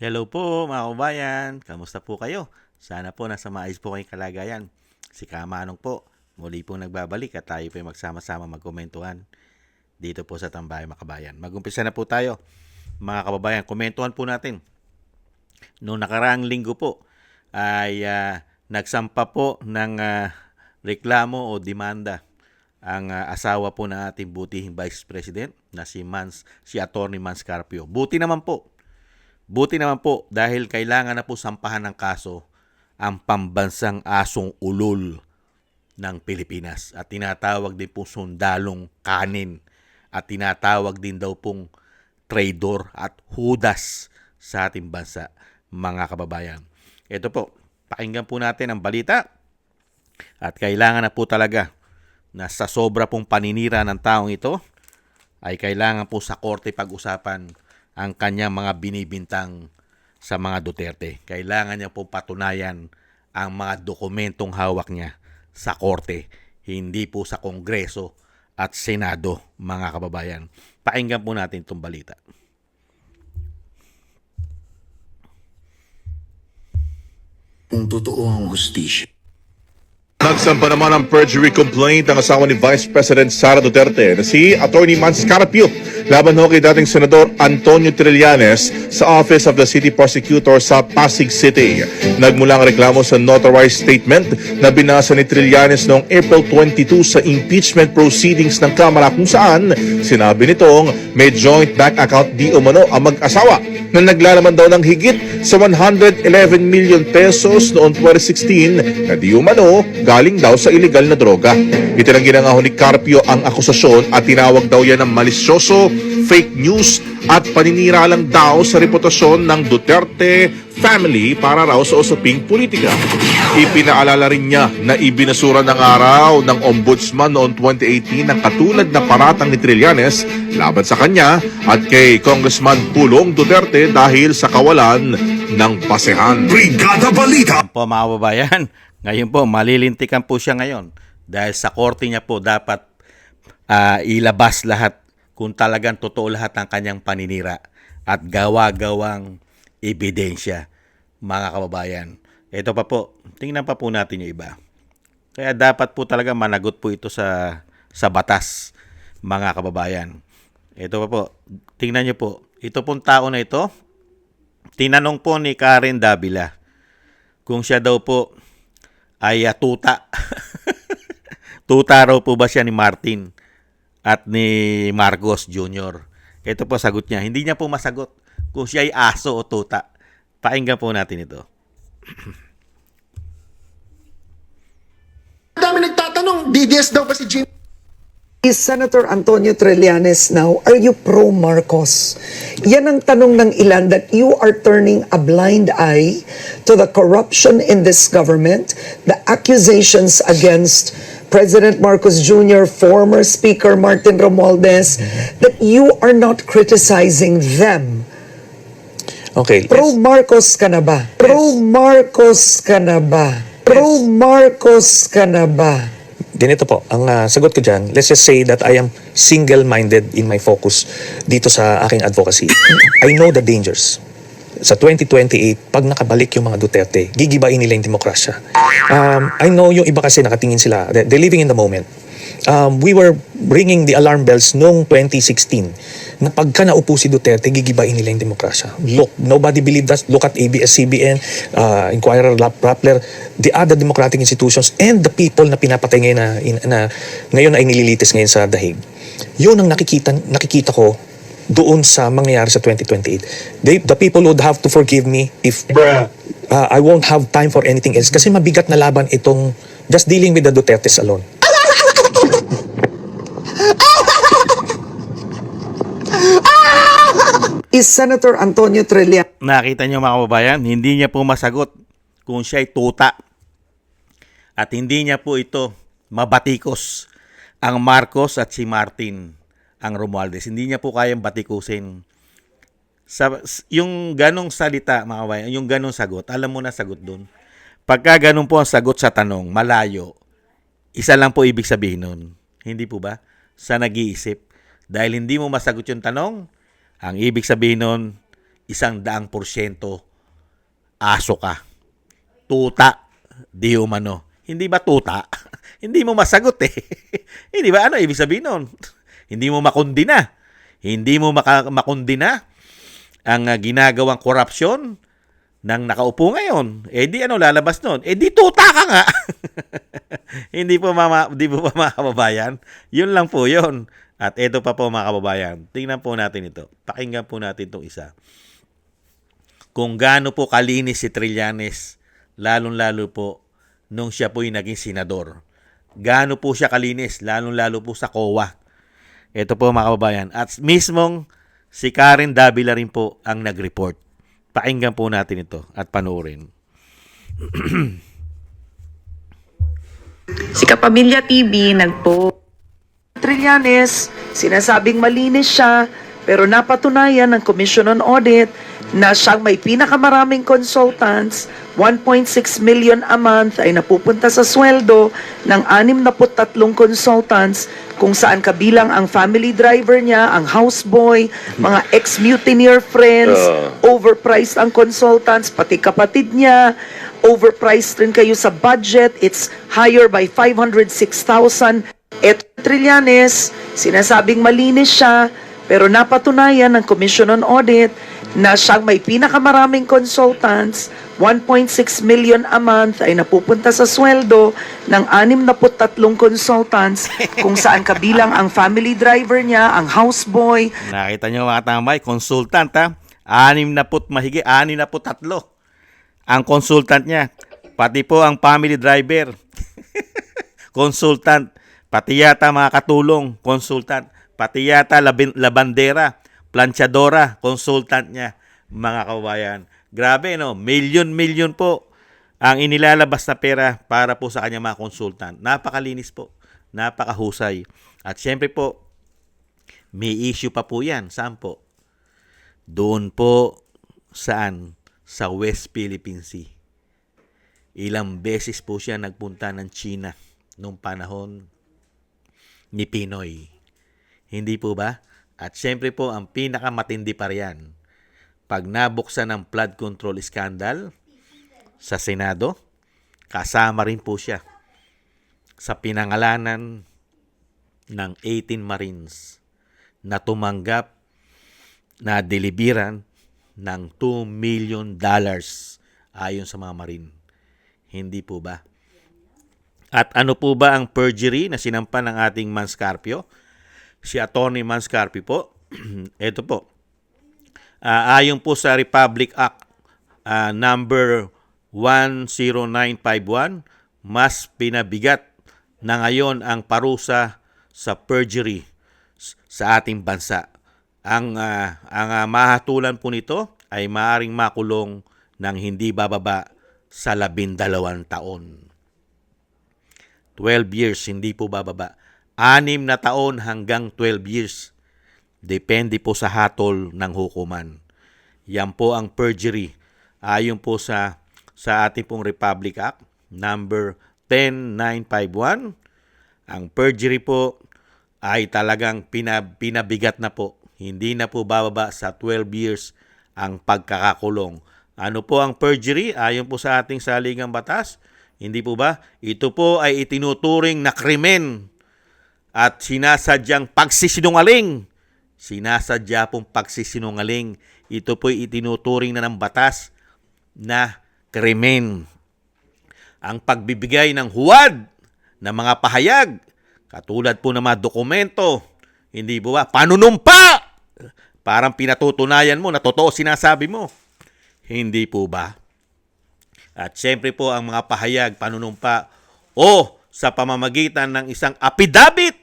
Hello po mga kabayan, kamusta po kayo? Sana po nasa maayos po kayong kalagayan. Si Kamanong po, muli po nagbabalik at tayo po ay magsama-sama magkomentuhan dito po sa Tambayan Makabayan. Mag-umpisa na po tayo mga kababayan, komentuhan po natin. Noong nakaraang linggo po ay nagsampa po ng reklamo o demanda ang asawa po ng ating butihing Vice President na si Attorney Mans Carpio. Buti naman po dahil kailangan na po sampahan ng kaso ang pambansang asong ulol ng Pilipinas at tinatawag din po sundalong kanin at tinatawag din daw pong traitor at hudas sa ating bansa, mga kababayan. Ito po, pakinggan po natin ang balita at kailangan na po talaga na sa sobra pong paninira ng taong ito ay kailangan po sa korte pag-usapan ang kanyang mga binibintang sa mga Duterte. Kailangan niya po patunayan ang mga dokumentong hawak niya sa korte, hindi po sa Kongreso at Senado, mga kababayan. Pakinggan po natin itong balita. Kung totoo ang hustisya. Nagsampa naman ng perjury complaint ang asawa ni Vice President Sara Duterte na si Attorney Mans Carpio laban ho kay dating Senador Antonio Trillanes sa Office of the City Prosecutor sa Pasig City. Nagmula ang reklamo sa notarized statement na binasa ni Trillanes noong April 22 sa impeachment proceedings ng Kamara kung saan sinabi nitong may joint bank account di umano ang mag-asawa na naglalaman daw ng higit sa 111 million pesos noong 2016 na di umano galing daw sa illegal na droga. Itinanggi na nga ni Carpio ang akusasyon at tinawag daw yan ng malisyoso, fake news at paninira lang daw sa reputasyon ng Duterte family para raw sa usaping politika. Ipinaalala rin niya na ibinasura ng araw ng ombudsman noong 2018 ng katulad na paratang ni Trillanes laban sa kanya at kay Congressman Pulong Duterte dahil sa kawalan ng basehan. Brigada Balita! Po mga kababayan, ngayon po malilintikan po siya ngayon dahil sa korte niya po dapat ilabas lahat kung talagang totoo lahat ng kanyang paninira at gawa-gawang ebidensya, mga kababayan. Ito pa po, tingnan pa po natin yung iba. Kaya dapat po talaga managot po ito sa batas, mga kababayan. Ito pa po, tingnan nyo po, ito pong tao na ito, tinanong po ni Karen Davila kung siya daw po ay tuta. Tuta raw po ba siya ni Martin at ni Marcos Jr.? Ito po sagot niya. Hindi niya po masagot kung siya ay aso o tuta. Pakinggan po natin ito. Dami nagtatanong, DDS daw ba si Jim? Is Senator Antonio Trillanes now, are you pro-Marcos? Yan ang tanong ng ilan, that you are turning a blind eye to the corruption in this government, the accusations against President Marcos Jr., former Speaker Martin Romualdez, that you are not criticizing them. Okay. Pro-Marcos ka na ba? Pro-Marcos ka na ba? Pro-Marcos ka na ba? Ganito po, ang sagot ko dyan, let's just say that I am single-minded in my focus dito sa aking advocacy. I know the dangers. Sa 2028, pag nakabalik yung mga Duterte, gigibain nila yung demokrasya. I know yung iba kasi nakatingin sila, they're living in the moment. We were ringing the alarm bells noong 2016 na pagka naupo si Duterte, gigibain nila yung demokrasya. Look, nobody believed us. Look at ABS-CBN, Inquirer, Rappler, the other democratic institutions, and the people na pinapatay ngayon na ngayon ay nililitis ngayon sa dahig. Yun ang nakikita ko doon sa mangyayari sa 2028. The people would have to forgive me if I won't have time for anything else kasi mabigat na laban itong just dealing with the Dutertes alone. Is Senator Antonio Trillanes Nakita niyo mga kababayan, hindi niya po masagot kung siya ay tuta. At hindi niya po ito mabatikos ang Marcos at si Martin ang Romualdez. Hindi niya po kayang batikusin. Yung ganong salita, mga kababayan, yung ganong sagot, alam mo na sagot dun. Pagka ganun po ang sagot sa tanong, malayo, isa lang po ibig sabihin nun. Hindi po ba? Sa nag-iisip. Dahil hindi mo masagot yung tanong, ang ibig sabihin nun, 100% aso ka. Tuta, di umano. Hindi ba tuta? Hindi mo masagot eh. Hindi ba? Ano ibig sabihin nun? Hindi mo makondina. Hindi mo makondina ang ginagawang korupsyon ng nakaupo ngayon. Eh di ano lalabas nun? Eh di tuta ka nga. Hindi po di po ba mga kababayan? Yun lang po yun. At ito pa po mga kababayan. Tingnan po natin ito. Pakinggan po natin itong isa. Kung gaano po kalinis si Trillanes, lalong-lalo po nung siya po yung naging senador. Gaano po siya kalinis, lalong-lalo po sa COA. Ito po mga kababayan. At mismong si Karen Davila rin po ang nag-report. Pakinggan po natin ito at panoorin. Si Kapamilya TV Trillanes, sinasabing malinis siya, pero napatunayan ng Commission on Audit na siyang may pinakamaraming consultants, 1.6 million a month ay napupunta sa sweldo ng 63 consultants kung saan kabilang ang family driver niya, ang houseboy, mga ex-mutineer friends, overpriced ang consultants, pati kapatid niya, overpriced rin kayo sa budget, it's higher by 506,000. Trillanes, sinasabing malinis siya, pero napatunayan ng Commission on Audit na siyang may pinakamaraming consultants, 1.6 million a month ay napupunta sa sweldo ng 63 consultants kung saan kabilang ang family driver niya, ang houseboy. Nakita niyo mga tambay, consultant ha. 63 ang consultant niya. Pati po ang family driver. Consultant. Pati yata mga katulong, consultant. Pati yata labandera, planchadora, consultant niya, mga kababayan. Grabe, no? Milyon po ang inilalabas na pera para po sa kanya mga consultant. Napakalinis po. Napakahusay. At syempre po, may issue pa po yan. Saan po? Doon po, saan? Sa West Philippine Sea. Ilang beses po siya nagpunta ng China nung panahon ni Pinoy. Hindi po ba? At syempre po, ang pinakamatindi pa riyan, pag nabuksan ng flood control scandal sa Senado, kasama rin po siya sa pinangalanan ng 18 Marines na tumanggap na deliveran ng $2 million ayon sa mga Marine. Hindi po ba? At ano po ba ang perjury na sinampan ng ating Manscarpio? Si Atty. Manscarpio po. Ito po. Ayon po sa Republic Act number 10951, mas pinabigat na ngayon ang parusa sa perjury sa ating bansa. Ang mahatulan po nito ay maaaring makulong ng hindi bababa sa 12 taon. 12 years, hindi po bababa. 6 na taon hanggang 12 years. Depende po sa hatol ng hukuman. Yan po ang perjury. Ayon po sa ating pong Republic Act, number 10951. Ang perjury po ay talagang pinabigat na po. Hindi na po bababa sa 12 years ang pagkakakulong. Ano po ang perjury? Ayon po sa ating saligang batas, hindi po ba? Ito po ay itinuturing na krimen at sinasadyang pagsisinungaling. Sinasadya pong pagsisinungaling. Ito po ay itinuturing na ng batas na krimen. Ang pagbibigay ng huwad ng mga pahayag, katulad po ng mga dokumento, hindi po ba? Panunumpa! Parang pinatutunayan mo na totoo sinasabi mo. Hindi po ba? At syempre po ang mga pahayag, panunumpa o sa pamamagitan ng isang affidavit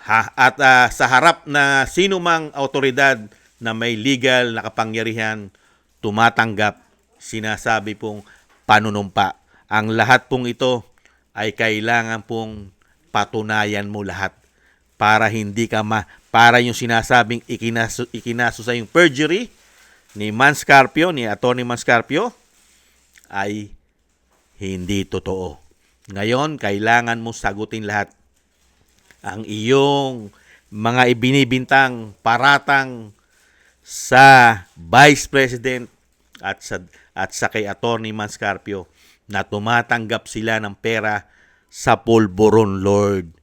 at sa harap na sinumang autoridad na may legal na kapangyarihan tumatanggap, sinasabi pong panunumpa. Ang lahat pong ito ay kailangan pong patunayan mo lahat para hindi ka para yung sinasabing ikinaso sa yung perjury ni Manscarpio, ni Atty. Manscarpio, ay hindi totoo. Ngayon, kailangan mo sagutin lahat. Ang iyong mga ibinibintang paratang sa Vice President at sa kay Attorney Manscarpio na tumatanggap sila ng pera sa Pulburon Lord.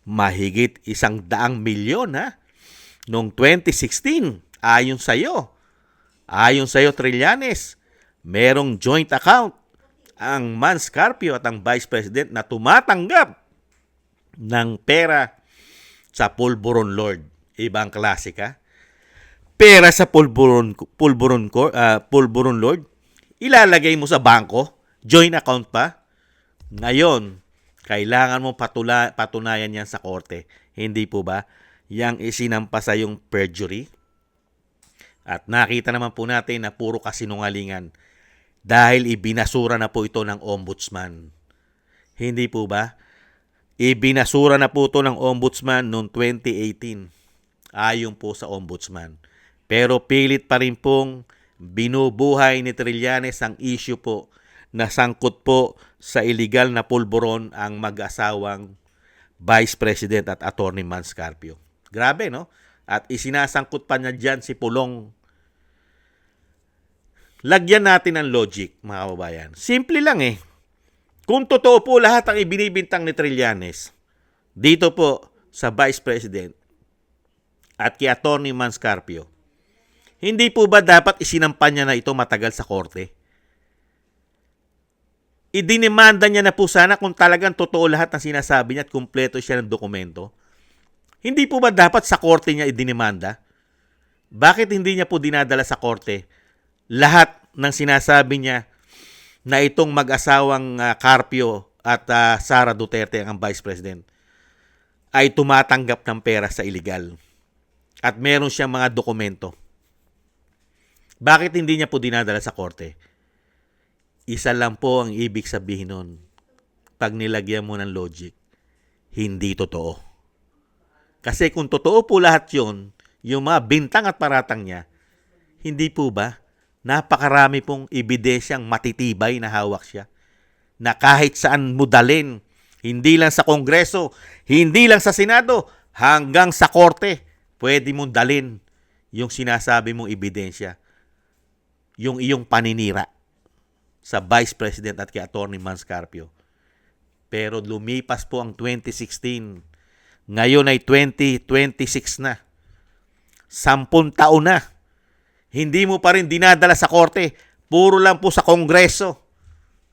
Mahigit 100 milyon ha. Noong 2016, ayon sa'yo Trillanes, merong joint account ang Manscarpio at ang Vice President na tumatanggap ng pera sa Pulburon Lord. Ibang klase ka. Pera sa Pulburon Lord, ilalagay mo sa bangko, joint account pa. Ngayon, kailangan mo patunayan yan sa korte. Hindi po ba? Yang isinampa sa yung perjury. At nakita naman po natin na puro kasinungalingan dahil ibinasura na po ito ng ombudsman. Hindi po ba? Ibinasura na po ito ng ombudsman noong 2018. Ayon po sa ombudsman. Pero pilit pa rin pong binubuhay ni Trillanes ang issue po na sangkot po sa illegal na pulburon ang mag-asawang Vice President at Attorney Manscarpio. Grabe, no? At isinasangkot pa niya dyan si Pulong. Lagyan natin ng logic, mga kababayan. Simple lang eh. Kung totoo po lahat ang ibinibintang ni Trillanes dito po sa Vice President at kay Attorney Manscarpio, hindi po ba dapat isinampa niya na ito matagal sa korte? Idinimanda niya na po sana kung talagang totoo lahat ng sinasabi niya at kumpleto siya ng dokumento. Hindi po ba dapat sa korte niya idinimanda? Bakit hindi niya po dinadala sa korte lahat ng sinasabi niya na itong mag-asawang Carpio at Sara Duterte ang Vice President ay tumatanggap ng pera sa illegal at meron siyang mga dokumento? Bakit hindi niya po dinadala sa korte? Isa lang po ang ibig sabihin nun. Pag nilagyan mo ng logic, hindi totoo. Kasi kung totoo po lahat yun, yung mga bintang at paratang niya, hindi po ba napakarami pong ebidensyang matitibay na hawak siya? Na kahit saan mo dalin, hindi lang sa Kongreso, hindi lang sa Senado, hanggang sa korte, pwede mong dalin yung sinasabi mong ebidensya. Yung iyong paninira sa Vice President at kay Attorney Manscarpio. Pero lumipas po ang 2016. Ngayon ay 2026 na. 10 taon na. Hindi mo pa rin dinadala sa korte. Puro lang po sa Kongreso.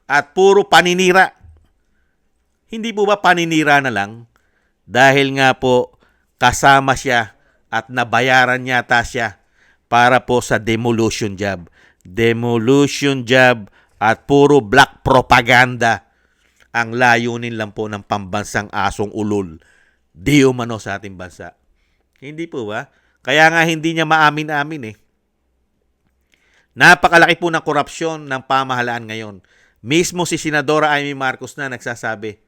At puro paninira. Hindi po ba paninira na lang? Dahil nga po kasama siya at nabayaran yata siya para po sa demolition job. Demolition job at puro black propaganda ang layunin lang po ng pambansang asong ulol di umano sa ating bansa. Hindi po ba? Kaya nga hindi niya maamin-amin eh. Napakalaki po ng korupsyon ng pamahalaan ngayon. Mismo si Senadora Amy Marcos na nagsasabi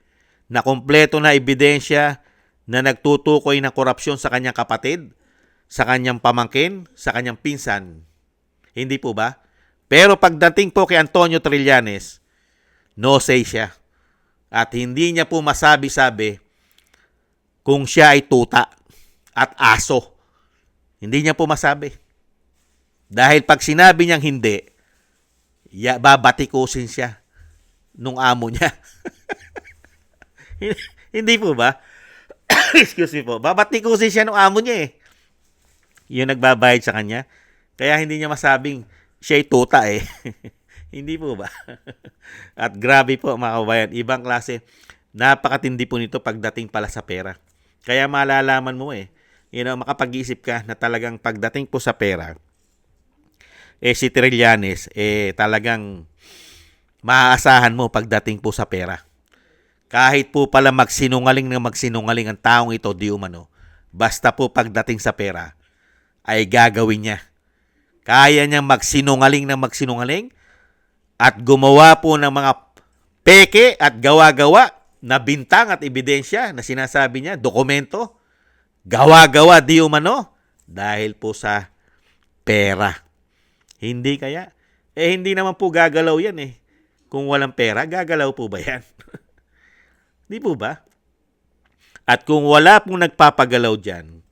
na kompleto na ebidensya na nagtutukoy ng korupsyon sa kanyang kapatid, sa kanyang pamangkin, sa kanyang pinsan. Hindi po ba? Pero pagdating po kay Antonio Trillanes, no say siya. At hindi niya po masabi-sabi kung siya ay tuta at aso. Hindi niya po masabi. Dahil pag sinabi niyang hindi, babatikusin siya nung amo niya. Hindi po ba? Excuse me po. Babatikusin siya nung amo niya eh. Yung nagbabayad sa kanya. Kaya hindi niya masabing siya'y tuta eh. Hindi po ba? At grabe po mga kabayan, ibang klase. Napakatindi po nito pagdating pala sa pera. Kaya malalaman mo eh. Makapag-iisip ka na talagang pagdating po sa pera, si Trillanes, talagang maaasahan mo pagdating po sa pera. Kahit po pala magsinungaling ang taong ito, di umano. Basta po pagdating sa pera, ay gagawin niya. Kaya niyang magsinungaling at gumawa po ng mga peke at gawa-gawa na bintang at ebidensya na sinasabi niya, dokumento, gawa-gawa di umano dahil po sa pera. Hindi kaya? Hindi naman po gagalaw yan eh. Kung walang pera, gagalaw po ba yan? Di po ba? At kung wala pong nagpapagalaw dyan,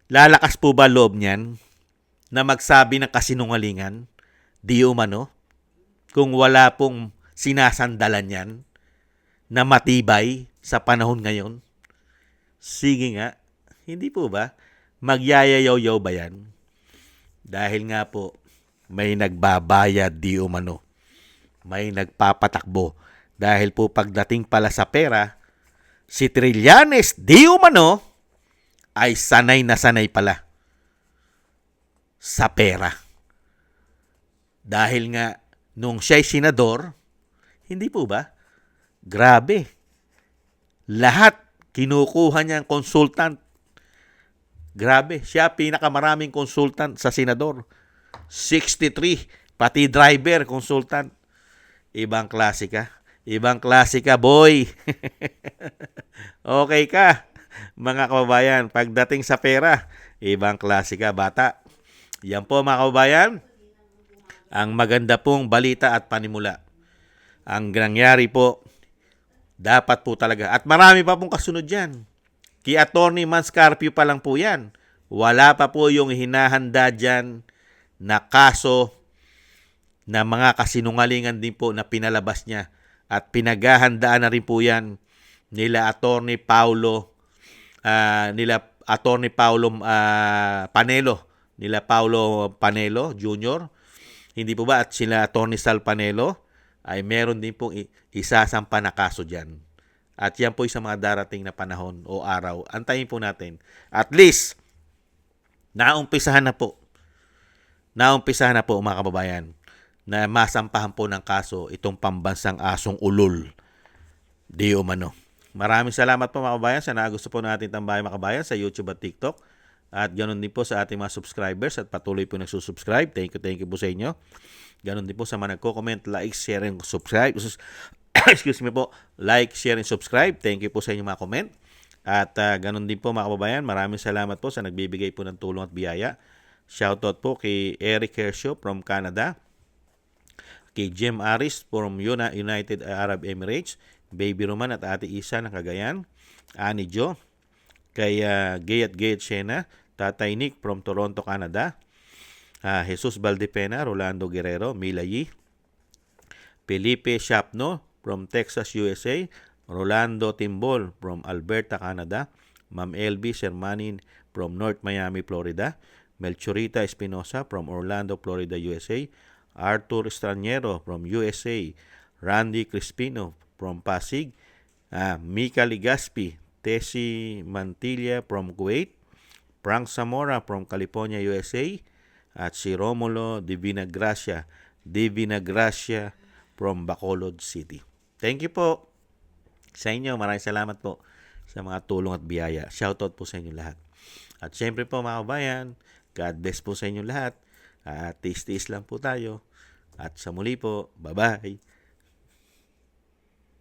lalakas po ba loob niyan na magsabi ng kasinungalingan, di umano, kung wala pong sinasandalan yan na matibay sa panahon ngayon? Sige nga, hindi po ba? Magyayayaw-yaw ba yan? Dahil nga po, may nagbabayad di umano. May nagpapatakbo. Dahil po pagdating pala sa pera, si Trillanes di umano ay sanay na sanay pala sa pera. Dahil nga, nung siya'y senador, hindi po ba? Grabe. Lahat kinukuha niyang consultant. Grabe, siya pinakamaraming consultant sa senador. 63, pati driver, consultant. Ibang klase ka. Ibang klase ka, boy. Okay ka, mga kababayan. Pagdating sa pera, ibang klase ka, bata. Yan po, mga kababayan, ang maganda pong balita at panimula. Ang nangyari po, dapat po talaga. At marami pa pong kasunod yan. Kay Atty. Mans Carpio pa lang po yan. Wala pa po yung hinahanda dyan na kaso na mga kasinungalingan din po na pinalabas niya. At pinaghahandaan na rin po yan nila Atty. Paulo Panelo Jr. Hindi po ba? At sila Atty. Sal Panelo ay meron din pong isasampa na kaso dyan. At yan po sa mga darating na panahon o araw. Antayin po natin. At least, naumpisahan na po. Naumpisahan na po, mga kababayan, na masampahan po ng kaso itong pambansang asong ulol. Di umano. Maraming salamat po, mga kababayan, sa nagusto po natin tambayan, mga kababayan, sa YouTube at TikTok. At ganoon din po sa ating mga subscribers at patuloy po nagsusubscribe. Thank you po sa inyo. Ganoon din po sa mga nagko-comment, like, share, and subscribe. Excuse me po, like, share, and subscribe. Thank you po sa inyong mga comment. At ganun din po, mga kababayan, maraming salamat po sa nagbibigay po ng tulong at biyaya. Shoutout po kay Eric Hershow from Canada, kay Jim Aris from United Arab Emirates, Baby Roman at Ate Isa ng Cagayan, Ani Jo, kay Gayat Shena, Tatay Nick from Toronto, Canada, Jesus Valdepena, Rolando Guerrero, Mila Yi, Felipe Shapno from Texas, USA, Rolando Timbol from Alberta, Canada, Ma'am LB Sermanin from North Miami, Florida, Melchorita Espinosa from Orlando, Florida, USA, Arthur Estraniero from USA, Randy Crispino from Pasig, Mika Ligaspi, Tessie Mantilla from Kuwait, Frank Zamora from California, USA, at si Romulo Divina Gracia from Bacolod City. Thank you po sa inyo. Maraming salamat po sa mga tulong at biyaya. Shoutout po sa inyo lahat. At syempre po, mga kabayan, God bless po sa inyo lahat. At tiis-tiis lang po tayo. At sa muli po, bye-bye.